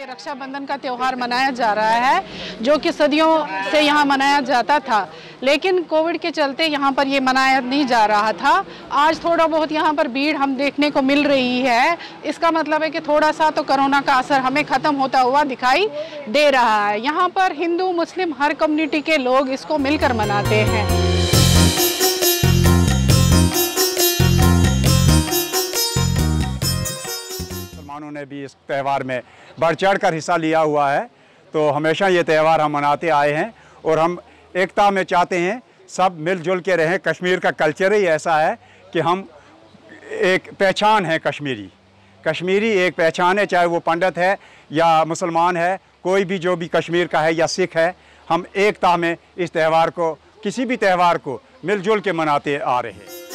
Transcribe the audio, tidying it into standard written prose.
रक्षाबंधन का त्यौहार मनाया जा रहा है, जो कि सदियों से यहाँ मनाया जाता था, लेकिन कोविड के चलते यहाँ पर ये मनाया नहीं जा रहा था। आज थोड़ा बहुत यहाँ पर भीड़ हम देखने को मिल रही है। इसका मतलब है कि थोड़ा सा तो कोरोना का असर हमें ख़त्म होता हुआ दिखाई दे रहा है। यहाँ पर हिंदू मुस्लिम हर कम्युनिटी के लोग इसको मिलकर मनाते हैं। ने भी इस त्यौहार में बढ़ चढ़ कर हिस्सा लिया हुआ है, तो हमेशा ये त्यौहार हम मनाते आए हैं और हम एकता में चाहते हैं सब मिलजुल के रहें। कश्मीर का कल्चर ही ऐसा है कि हम एक पहचान है, कश्मीरी एक पहचान है, चाहे वो पंडित है या मुसलमान है, कोई भी जो भी कश्मीर का है या सिख है, हम एकता में इस त्यौहार को, किसी भी त्यौहार को मिलजुल के मनाते आ रहे हैं।